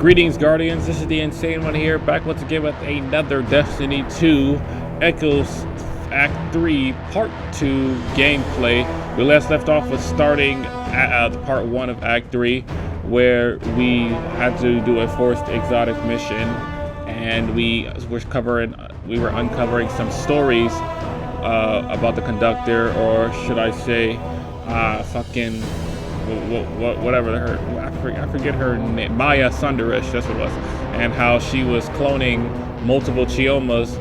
Greetings, Guardians. This is the Insane One here, back once again with another Destiny 2 Echoes Act 3 Part 2 gameplay. We last left off with starting Part 1 of Act 3, where we had to do a forced exotic mission, and we were uncovering some stories about the conductor, or should I say, whatever I forget her name, Maya Sundaresh, that's what it was, and how she was cloning multiple H.E.L.Ms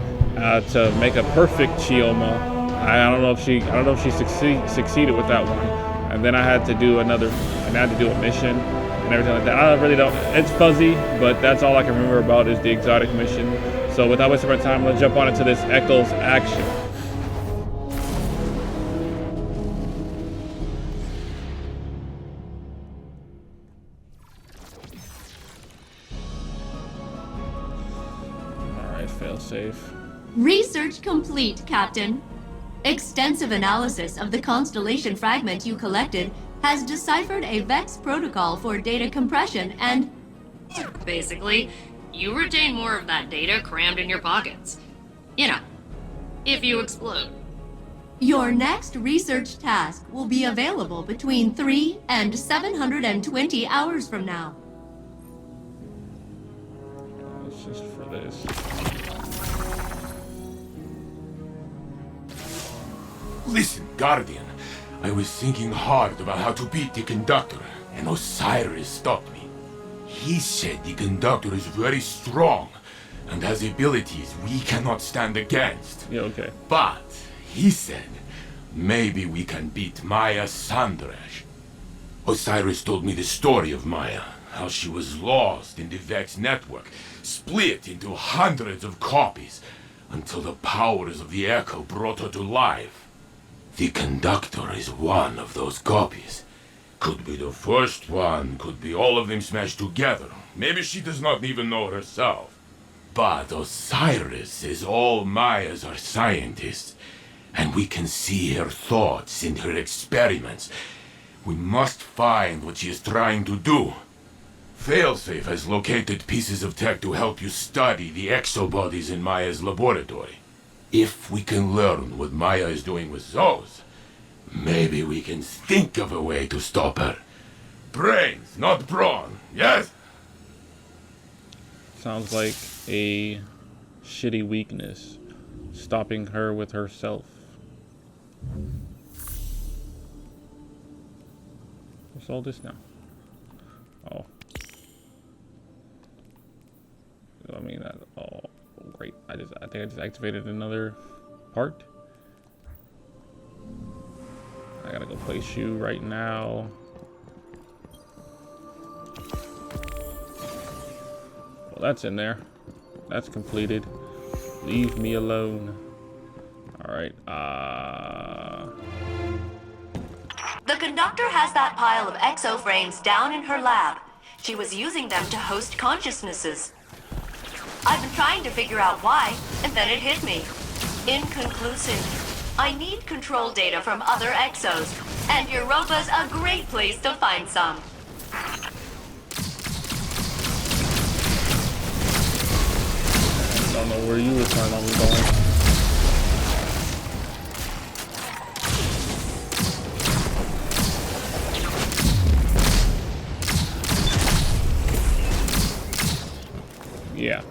to make a perfect H.E.L.M. I don't know if she succeeded with that one, and then I had to do a mission and everything like that. I really don't. It's fuzzy, but that's all I can remember about is the exotic mission. So without wasting my time, let's jump on into this Echoes action. Safe. Research complete, Captain. Extensive analysis of the constellation fragment you collected has deciphered a VEX protocol for data compression and... Basically, you retain more of that data crammed in your pockets. You know, if you explode. Your next research task will be available between 3 and 720 hours from now. It's just for this. Listen, Guardian, I was thinking hard about how to beat the conductor, and Osiris stopped me. He said the conductor is very strong, and has abilities we cannot stand against. Yeah, okay. But, he said, maybe we can beat Maya Sandrash. Osiris told me the story of Maya, how she was lost in the Vex network, split into hundreds of copies, until the powers of the Echo brought her to life. The conductor is one of those copies. Could be the first one, could be all of them smashed together. Maybe she does not even know herself. But Osiris says all Mayas are scientists, and we can see her thoughts in her experiments. We must find what she is trying to do. Failsafe has located pieces of tech to help you study the exobodies in Maya's laboratory. If we can learn what Maya is doing with those, maybe we can think of a way to stop her. Brains, not brawn, yes? Sounds like a shitty weakness. Stopping her with herself. What's all this now? Oh. I mean, oh, great. I think I just activated another part. I gotta go place you right now. Well, that's in there. That's completed. Leave me alone. Alright, The conductor has that pile of exoframes down in her lab. She was using them to host consciousnesses. I've been trying to figure out why, and then it hit me. Inconclusive. I need control data from other exos, and Europa's a great place to find some. I don't know where you were planning on going. Yeah.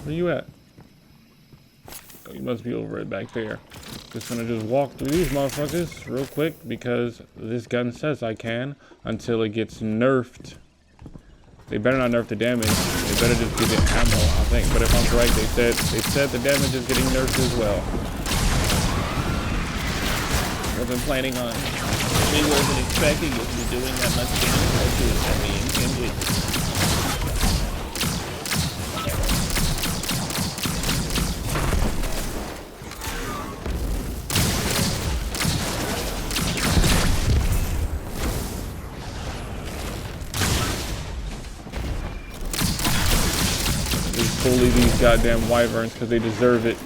Where you at? Oh, you must be over it back there. Just gonna just walk through these motherfuckers real quick because this gun says I can until it gets nerfed. They better not nerf the damage. They better just give it ammo, I think. But if I'm correct, they said the damage is getting nerfed as well. Wasn't planning on. We wasn't expecting it to be doing that much damage to it that we intended. Just bully these goddamn wyverns because they deserve it.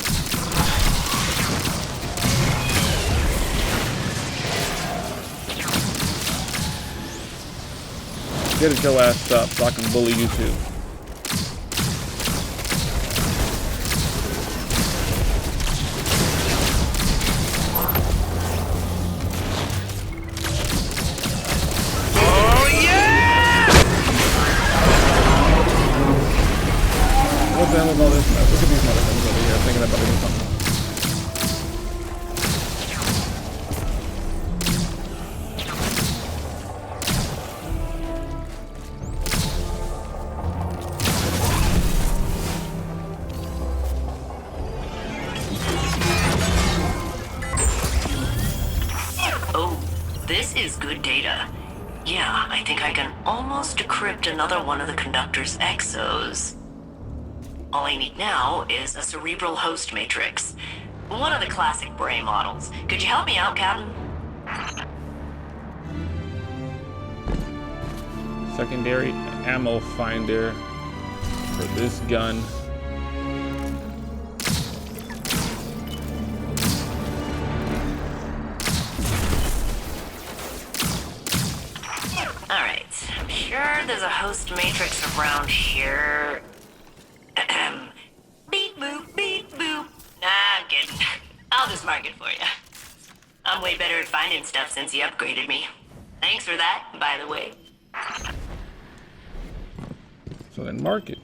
Get your ass up so I can bully you too. What the hell is all this mess? Look at these motherfuckers over here thinking about doing something. Oh, this is good data. Yeah, I think I can almost decrypt another one of the conductor's exos. All I need now is a cerebral host matrix. One of the classic brain models. Could you help me out, Captain? Secondary ammo finder for this gun. Alright, I'm sure there's a host matrix around here. Beep boop, beep boop. Nah, I'm kidding. I'll just mark it for you. I'm way better at finding stuff since you upgraded me. Thanks for that, by the way. So then mark it.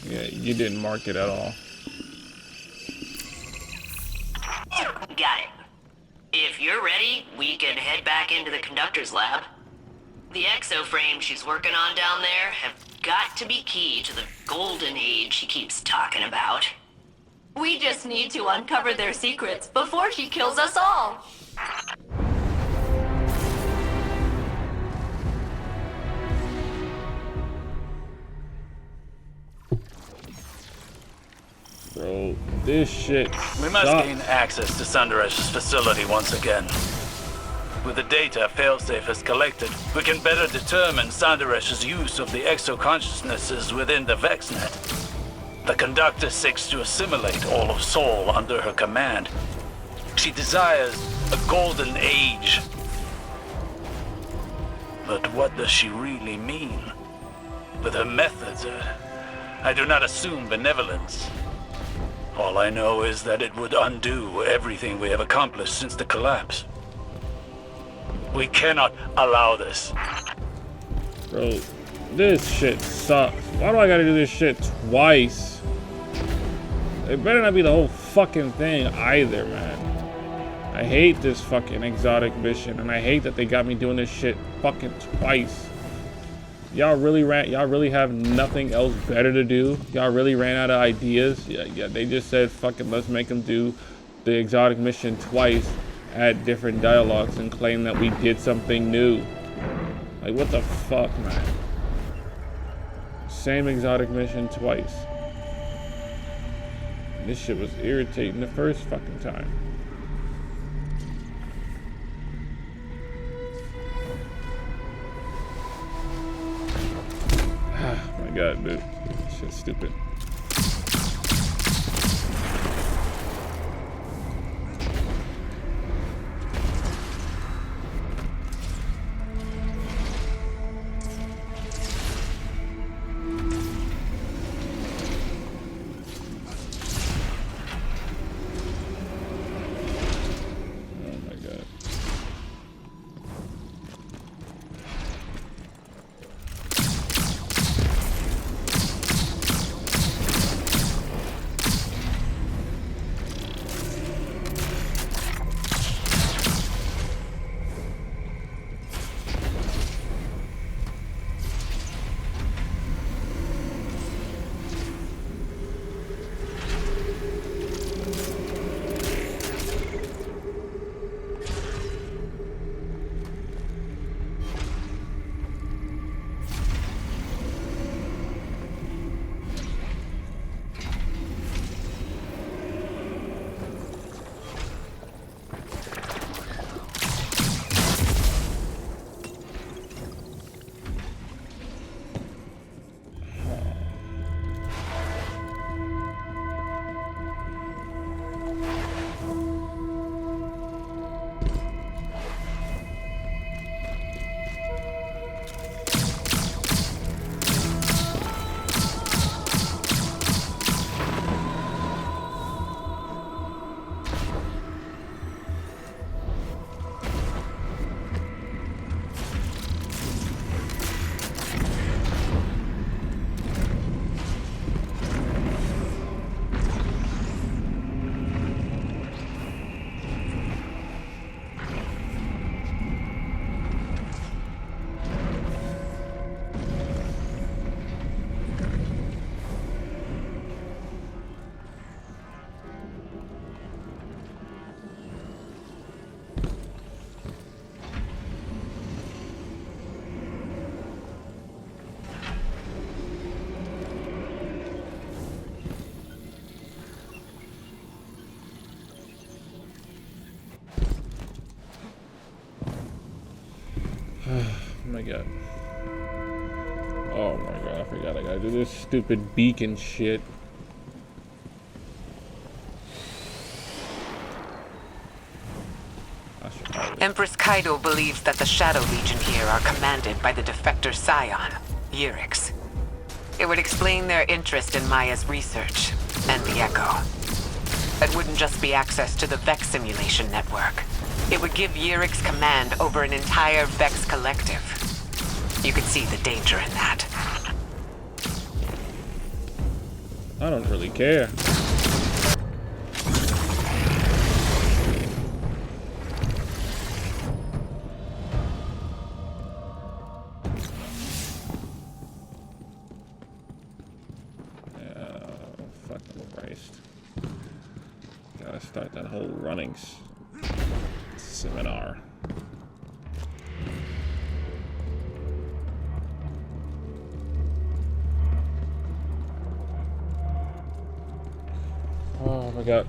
Yeah, you didn't mark it at all. Got it. If you're ready, we can head back into the conductor's lab. The exoframes she's working on down there have got to be key to the golden age she keeps talking about. We just need to uncover their secrets before she kills us all. Bro, this shit We must sucks. gain access to Sandaresh's facility once again. With the data Failsafe has collected, we can better determine Sandaresh's use of the exo-consciousnesses within the VexNet. The conductor seeks to assimilate all of Sol under her command. She desires a golden age. But what does she really mean? With her methods, I do not assume benevolence. All I know is that it would undo everything we have accomplished since the collapse. We cannot allow this. Bro, this shit sucks. Why do I gotta do this shit twice? It better not be the whole fucking thing either, man. I hate this fucking exotic mission, and I hate that they got me doing this shit fucking twice. Y'all really have nothing else better to do? Y'all really ran out of ideas? Yeah, they just said, fucking let's make them do the exotic mission twice, add different dialogues, and claim that we did something new. Like, what the fuck, man? Same exotic mission twice. This shit was irritating the first fucking time. Oh my god, dude. This shit's stupid. got? Oh my god, I forgot I gotta do this stupid beacon shit. Empress Kaido believes that the Shadow Legion here are commanded by the defector scion, Yurix. It would explain their interest in Maya's research, and the Echo. It wouldn't just be access to the Vex simulation network. It would give Yurix command over an entire Vex collective. You could see the danger in that. I don't really care. Gotta start that whole running seminar. Oh my god.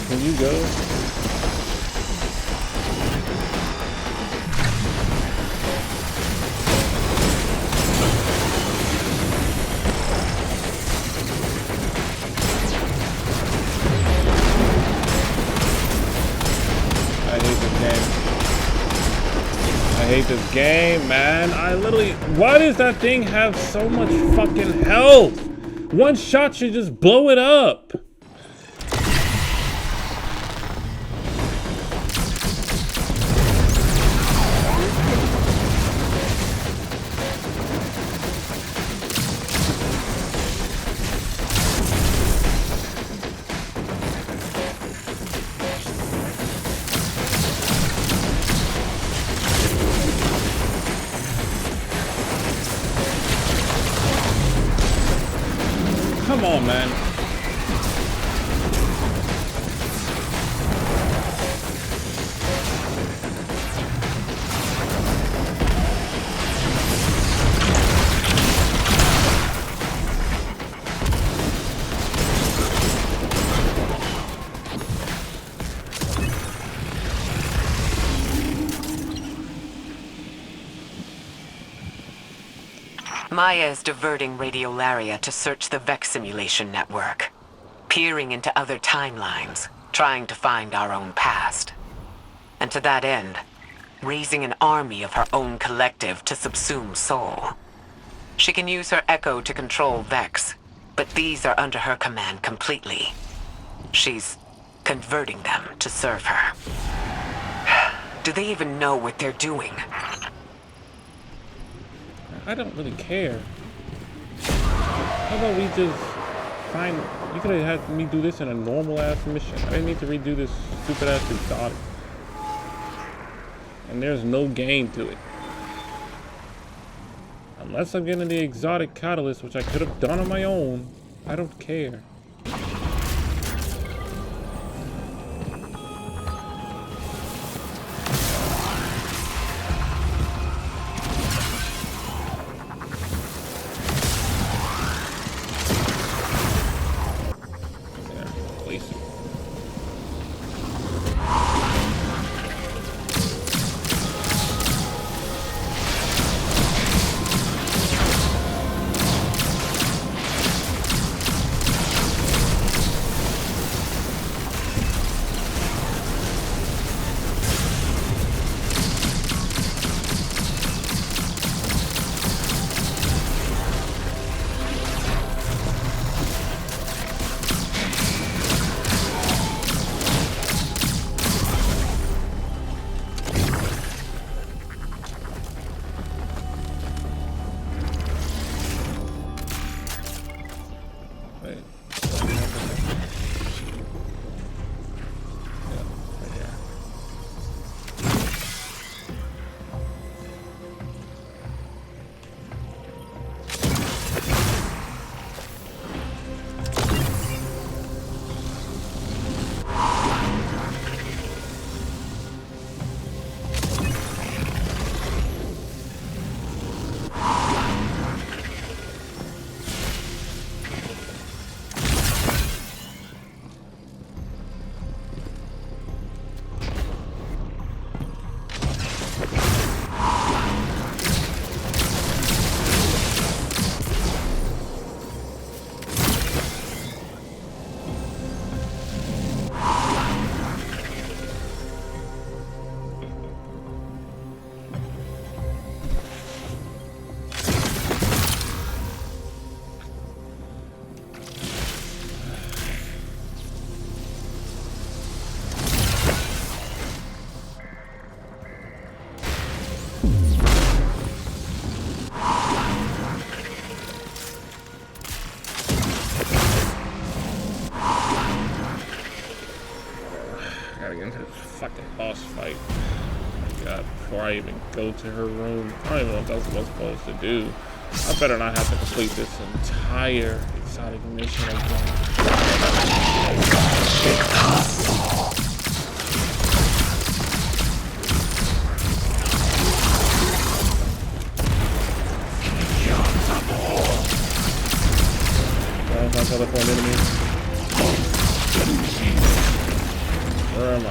Can you go? I hate this game, man. I literally... Why does that thing have so much fucking health? One shot should just blow it up. Come on, man. Maya is diverting Radiolaria to search the Vex simulation network, peering into other timelines, trying to find our own past. And to that end, raising an army of her own collective to subsume Sol. She can use her Echo to control Vex, but these are under her command completely. She's converting them to serve her. Do they even know what they're doing? I don't really care. How about we just find... You could have had me do this in a normal ass mission. I didn't need to redo this stupid ass exotic. And there's no game to it. Unless I'm getting the exotic catalyst, which I could have done on my own, I don't care. into this fucking boss fight. Oh my god, before I even go to her room. I don't even know what that's what I'm supposed to do. I better not have to complete this entire exotic mission again. My telephone enemy. Where am I?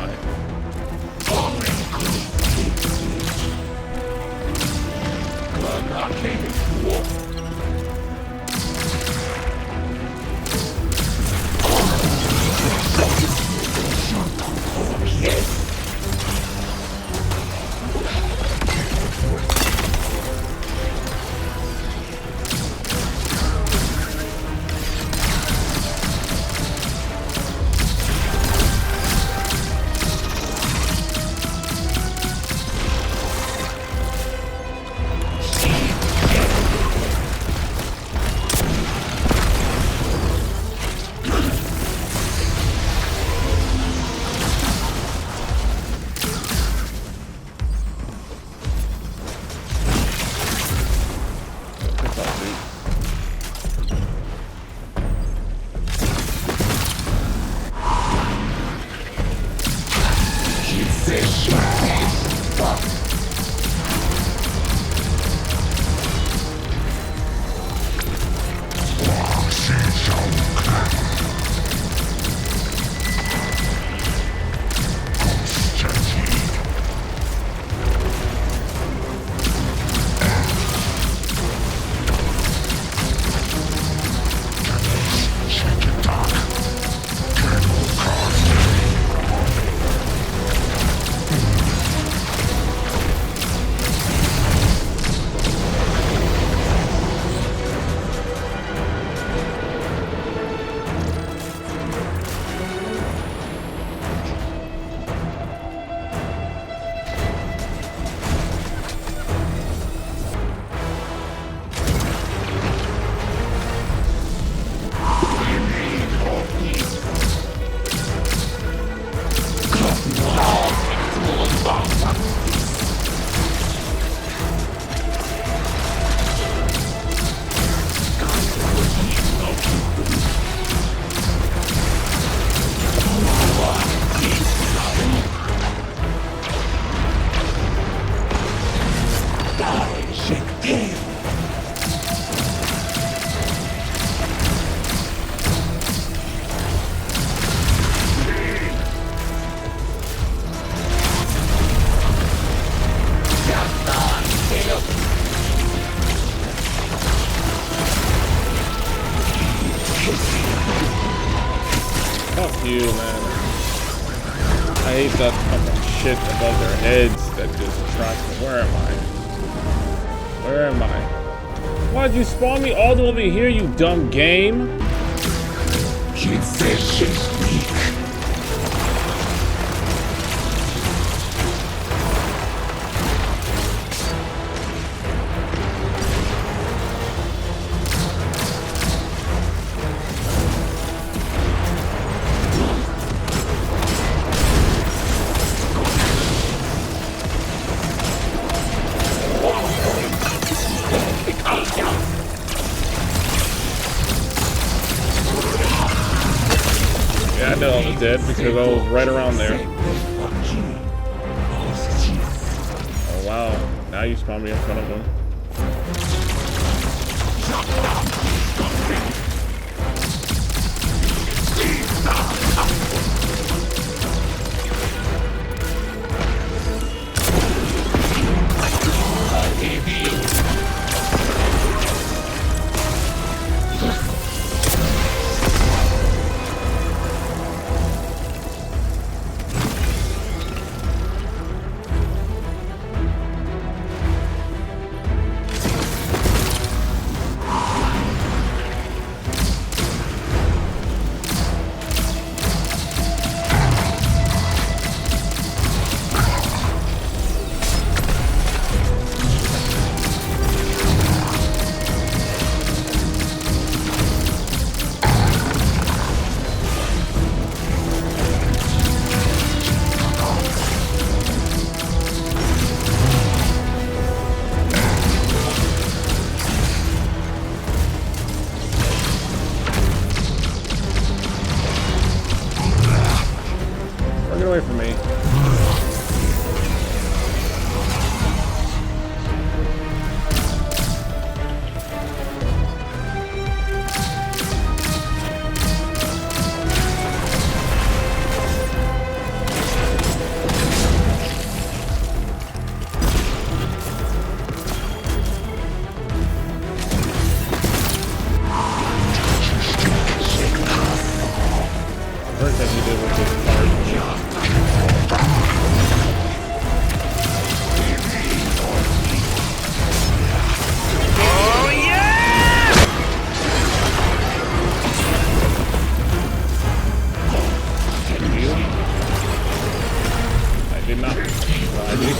You, man. I hate that fucking shit above their heads that just tracks me. Where am I? Where am I? Why'd you spawn me all the way over here, you dumb game? Yeah, I know I was dead because I was right around there. Oh wow, now you spawn me in front of them. Did not. Well, I did.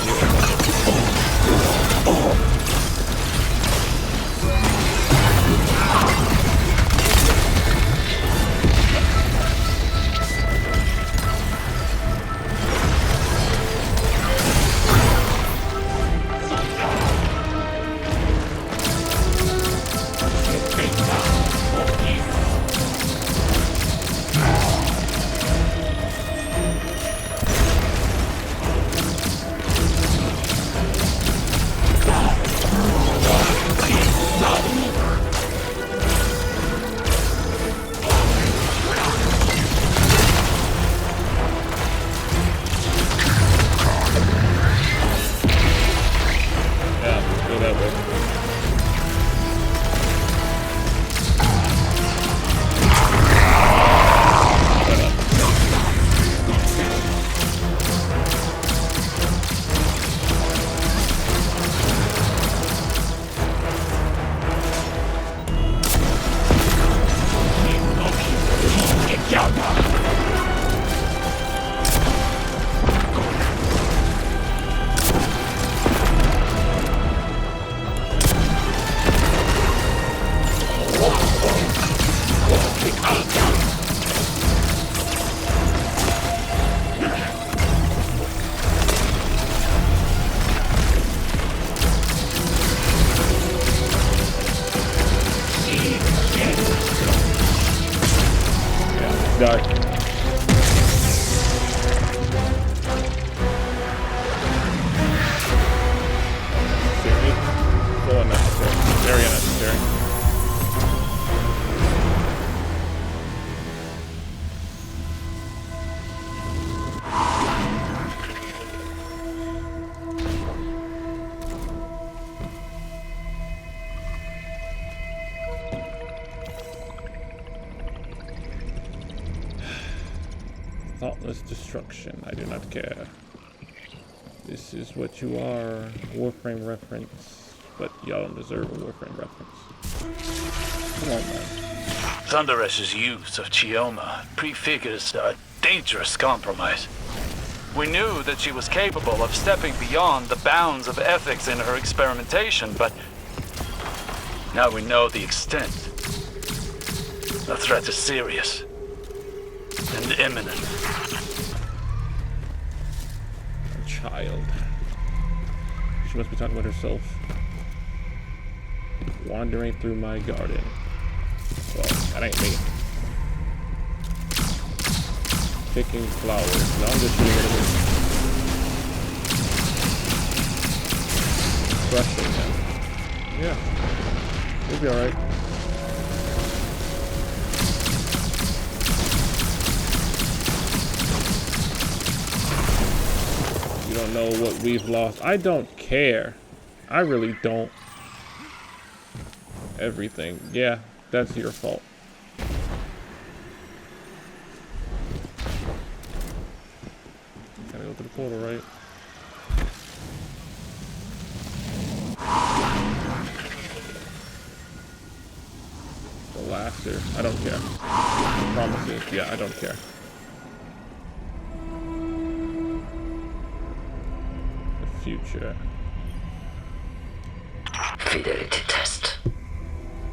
Dark. So unnecessary. Very unnecessary. Thoughtless destruction. I do not care. This is what you are. Warframe reference. But y'all don't deserve a Warframe reference. Come on, man. Thunderesh's use of H.E.L.M prefigures a dangerous compromise. We knew that she was capable of stepping beyond the bounds of ethics in her experimentation, but now we know the extent. The threat is serious and imminent. A child. She must be talking about herself. Wandering through my garden. Well, that ain't me. Picking flowers. No, I'm just shooting at it. Crushing them. Yeah. We'll be alright. You don't know what we've lost. I don't care. I really don't. Everything. Yeah, that's your fault. Gotta go through the portal, right? The laughter. I don't care. The promises. Yeah, I don't care. The future. Fidelity test.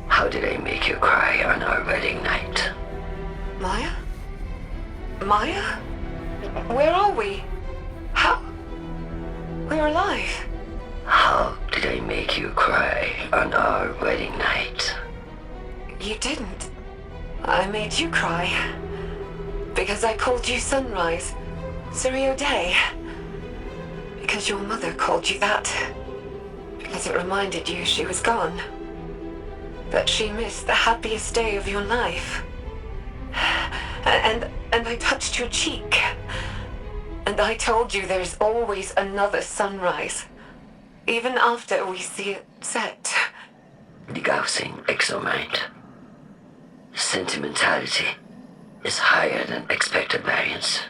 How did I make you cry on our wedding night? Maya? Maya? Where are we? How? We're alive. How did I make you cry on our wedding night? You didn't. I made you cry. Because I called you Sunrise. Surrey Day. Because your mother called you that. Because it reminded you she was gone. That she missed the happiest day of your life. And I touched your cheek. And I told you there's always another sunrise. Even after we see it set. Degaussing exomind. Sentimentality is higher than expected variance.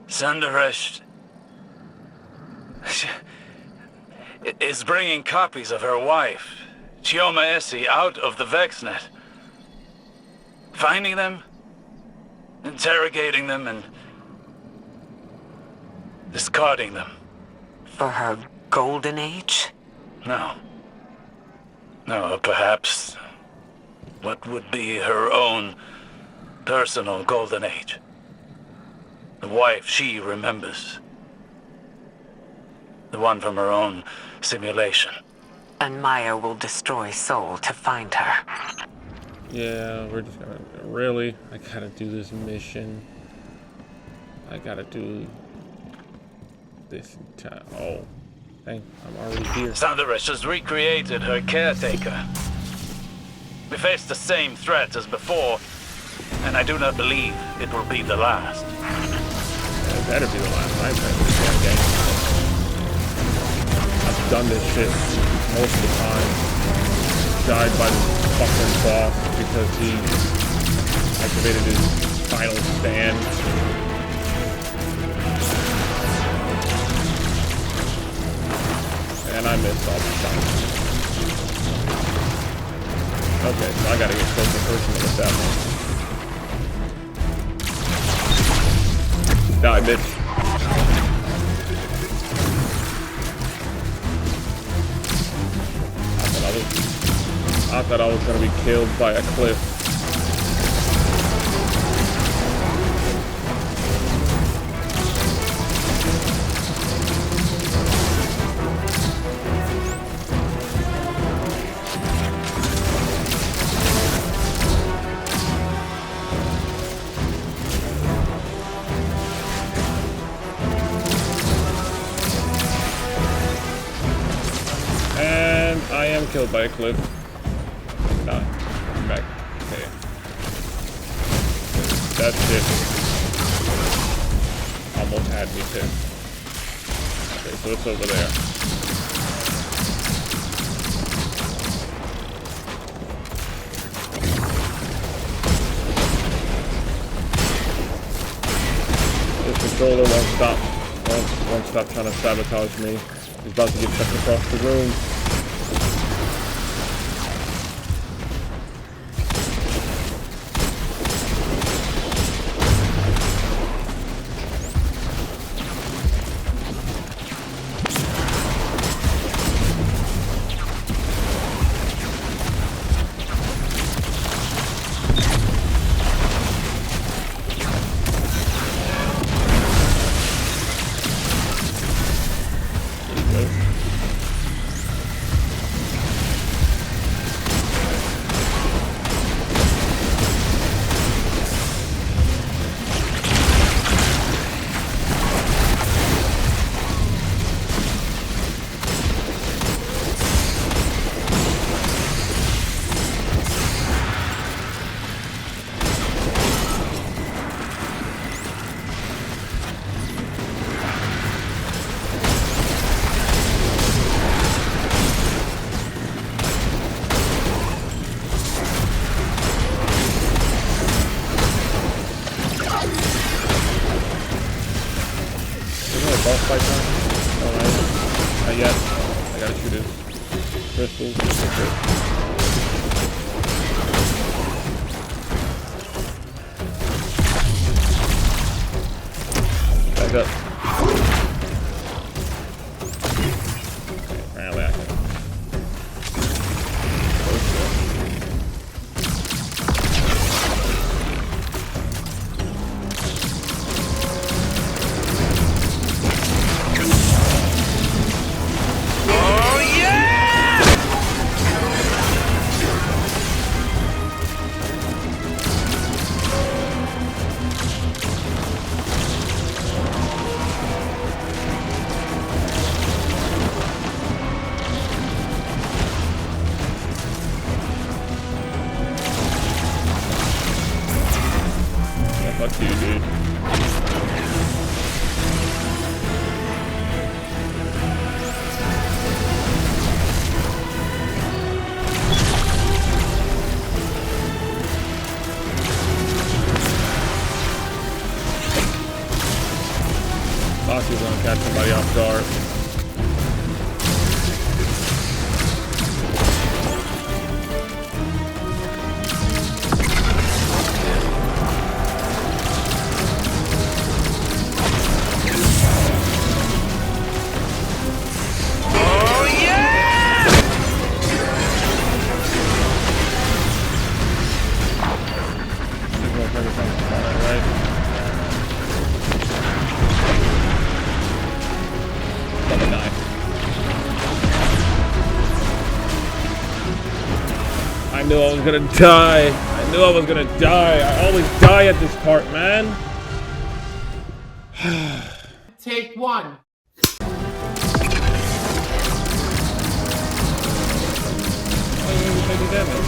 Thunderesh is bringing copies of her wife, Chioma Essie, out of the VexNet. Finding them, interrogating them, and discarding them. For her golden age? No. No, perhaps what would be her own personal golden age. The wife she remembers. The one from her own simulation. And Maya will destroy Soul to find her. Yeah, we're just gonna... Really? I gotta do this mission. I gotta do this entire... Oh. Dang, I'm already here. Sandaresh has recreated her caretaker. We face the same threat as before, and I do not believe it will be the last. It better be the last night for this damn game. I've done this shit most of the time. Died by the fucking boss because he activated his final stand. And I missed all the time. Okay, so I gotta get closer first and get that one. Die, bitch. I thought I was gonna be killed by a cliff. And I am killed by a cliff. Nah, I'm back. Okay. That shit almost had me too. Okay, so it's over there. This controller won't stop trying to sabotage me. He's about to get chucked across the room. Boss fight time? Alright. Not yet. I gotta shoot his crystals. Back up. Okay, apparently I can. Fuck you, dude. Thought you were gonna catch somebody off guard. knew I was gonna die. I knew I was gonna die. I always die at this part, man. Take one. Heavy damage.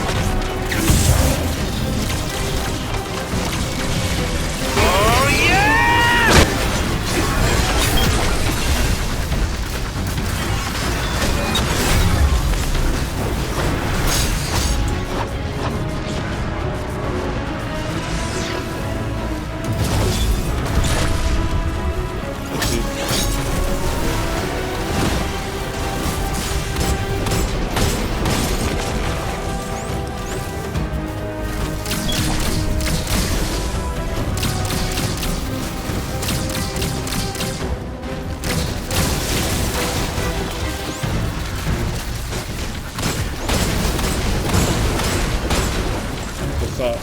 What's up?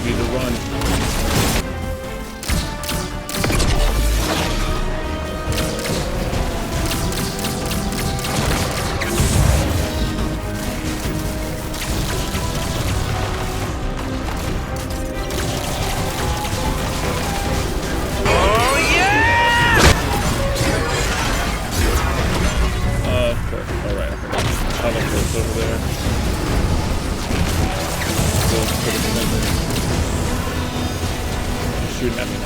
Be the run. Of course. Alright, I forgot. I'll look this over there. Put it in there. Shooting at me now.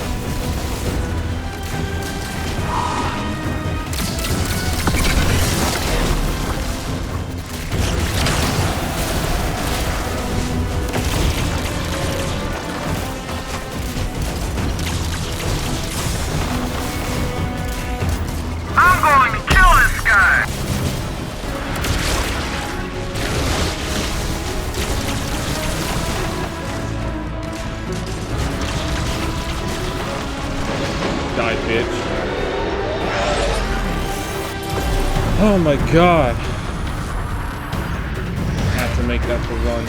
I'm going to kill this guy! Die, bitch. Oh my god. I have to make that the run.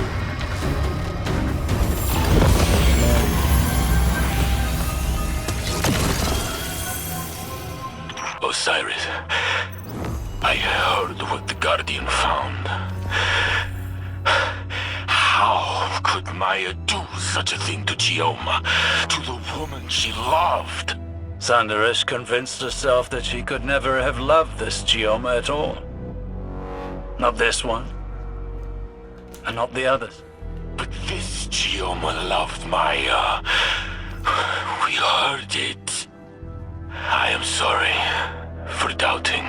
Osiris, I heard what the Guardian found. How could Maya do such a thing to H.E.L.M, to the woman she loved? Sanderesh convinced herself that she could never have loved this H.E.L.M at all. Not this one. And not the others. But this H.E.L.M loved Maya. We heard it. I am sorry for doubting,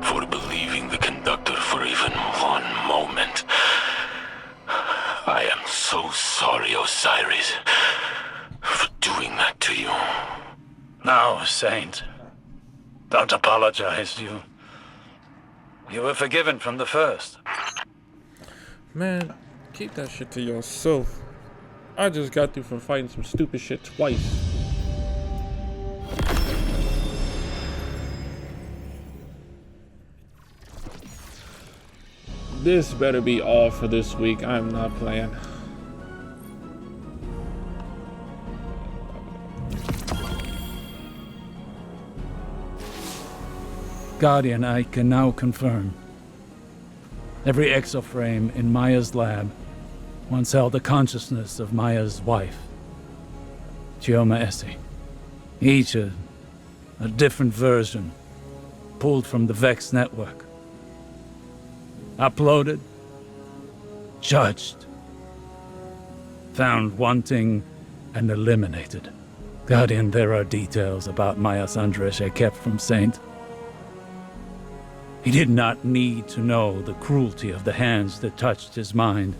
for believing the conductor for even one moment. I am so sorry, Osiris, for doing that to you. No, Saint. Don't apologize. You were forgiven from the first. Man, keep that shit to yourself. I just got through from fighting some stupid shit twice. This better be all for this week. I'm not playing. Guardian, I can now confirm. Every exoframe in Maya's lab once held the consciousness of Maya's wife, Chioma Essie. Each a different version, pulled from the Vex network. Uploaded, judged, found wanting, and eliminated. Guardian, there are details about Maya Sanderesh I kept from Saint. He did not need to know the cruelty of the hands that touched his mind,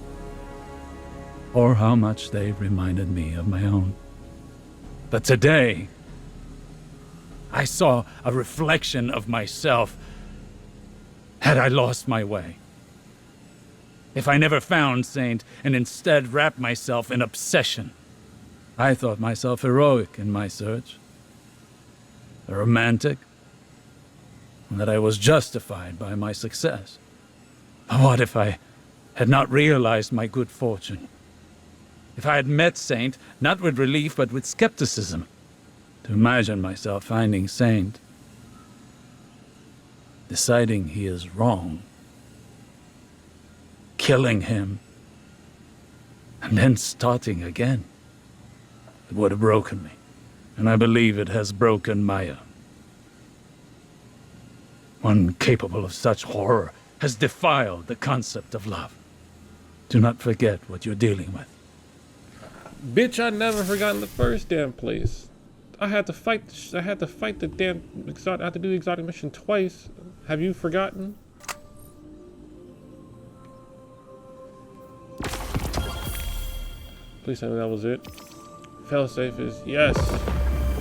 or how much they reminded me of my own. But today, I saw a reflection of myself. Had I lost my way? If I never found Saint and instead wrapped myself in obsession? I thought myself heroic in my search, a romantic, and that I was justified by my success. But what if I had not realized my good fortune? If I had met Saint, not with relief, but with skepticism, to imagine myself finding Saint, deciding he is wrong, killing him, and then starting again. It would have broken me, and I believe it has broken Maya. One capable of such horror has defiled the concept of love. Do not forget what you're dealing with. Bitch, I never forgot in the first damn place. I had to fight the damn exotic. I had to do the exotic mission twice. Have you forgotten? Please tell me that was it. Failsafe is yes.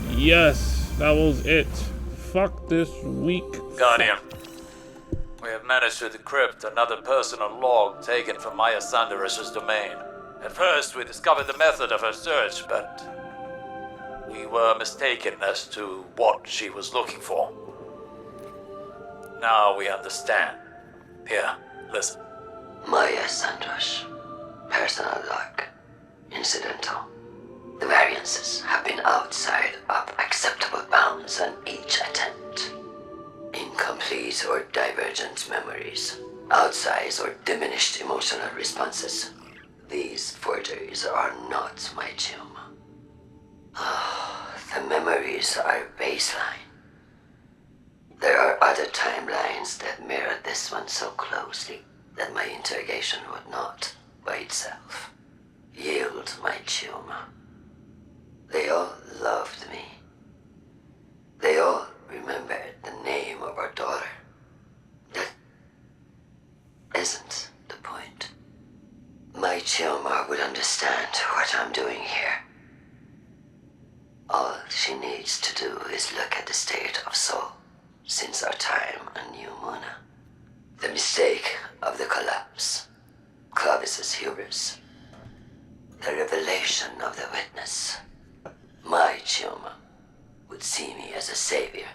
Yes, that was it. Fuck this week. Guardian, we have managed to decrypt another personal log taken from Maya Sanderish's domain. At first, we discovered the method of her search, but we were mistaken as to what she was looking for. Now we understand. Here, listen. Maya Sandrash. Personal log. Incidental. The variances have been outside of acceptable bounds on each attempt. Incomplete or divergent memories. Outsized or diminished emotional responses. These forgeries are not my H.E.L.M. The memories are baseline. There are other timelines that mirror this one so closely that my interrogation would not, by itself, yield my H.E.L.M. They all loved me. They all remembered the name of our daughter. That isn't the point. My H.E.L.M. would understand what I'm doing here. All she needs to do is look at the state of Soul since our time on New Muna. The mistake of the collapse, Clovis's hubris, the revelation of the witness. My H.E.L.M. would see me as a savior,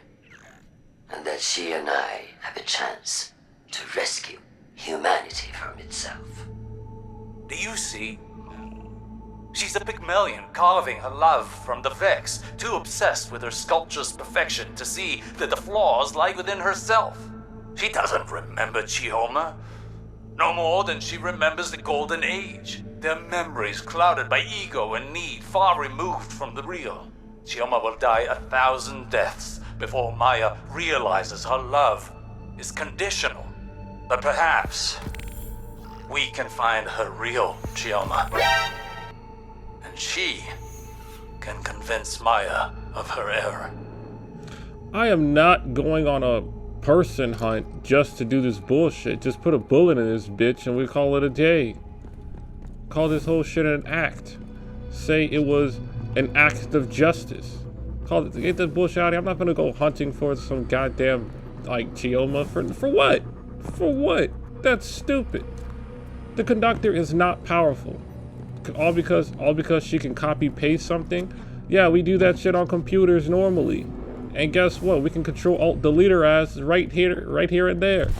and that she and I have a chance to rescue humanity from itself. Do you see? She's a Pygmalion carving her love from the Vex, too obsessed with her sculpture's perfection to see that the flaws lie within herself. She doesn't remember H.E.L.M. No more than she remembers the Golden Age. Their memories clouded by ego and need far removed from the real. H.E.L.M. will die 1,000 deaths before Maya realizes her love is conditional. But perhaps we can find her real H.E.L.M. And she can convince Maya of her error. I am not going on a person hunt just to do this bullshit. Just put a bullet in this bitch and we call it a day. Call this whole shit an act. Say it was an act of justice. Call it, get that bullshit out of here. I'm not gonna go hunting for some goddamn like H.E.L.M. for what? For what? That's stupid. The conductor is not powerful. All because she can copy paste something. Yeah, we do that shit on computers normally. And guess what? We can control alt delete her ass right here and there.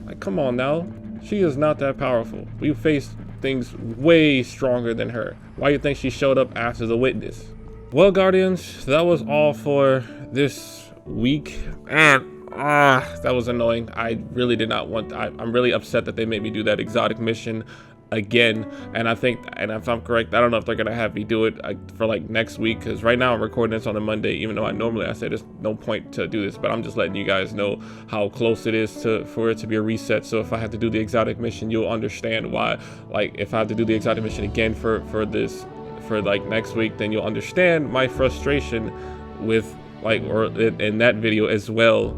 Like, come on now. She is not that powerful. We faced things way stronger than her. Why do you think she showed up after the witness? Well, Guardians, that was all for this week. And that was annoying. I really did not want. I'm really upset that they made me do that exotic mission again. And I think, and if I'm correct, I don't know if they're gonna have me do it for like next week, because right now I'm recording this on a Monday, even though I say there's no point to do this, but I'm just letting you guys know how close it is for it to be a reset. So if I have to do the exotic mission, you'll understand why. Like, if I have to do the exotic mission again for like next week, then you'll understand my frustration with, like, or in that video as well,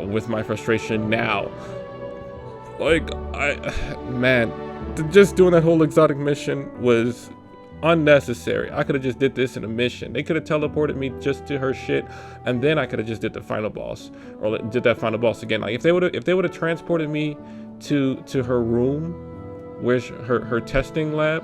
with my frustration now. Like, man, just doing that whole exotic mission was unnecessary. I could have just did this in a mission. They could have teleported me just to her shit, and then I could have just did the final boss, or did that final boss again. Like if they would have transported me to her room, where's her testing lab,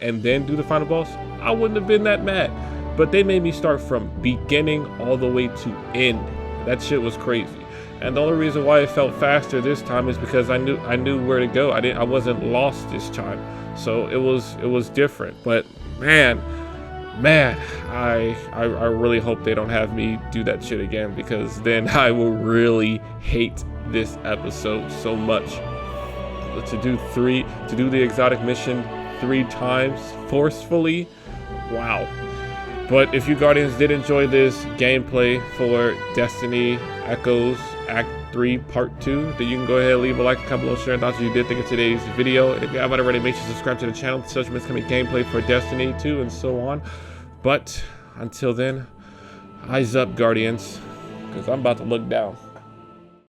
and then do the final boss, I wouldn't have been that mad. But they made me start from beginning all the way to end. That shit was crazy. And the only reason why it felt faster this time is because I knew where to go. I wasn't lost this time. So it was different. But man, I really hope they don't have me do that shit again, because then I will really hate this episode so much. To do the exotic mission 3 times forcefully, wow. But if you Guardians did enjoy this gameplay for Destiny Echoes Act 3 Part 2, then you can go ahead and leave a like, a comment, share thoughts you did think of today's video. And if you haven't already, make sure to subscribe to the channel to such coming gameplay for Destiny 2 and so on. But until then, eyes up, Guardians, because I'm about to look down.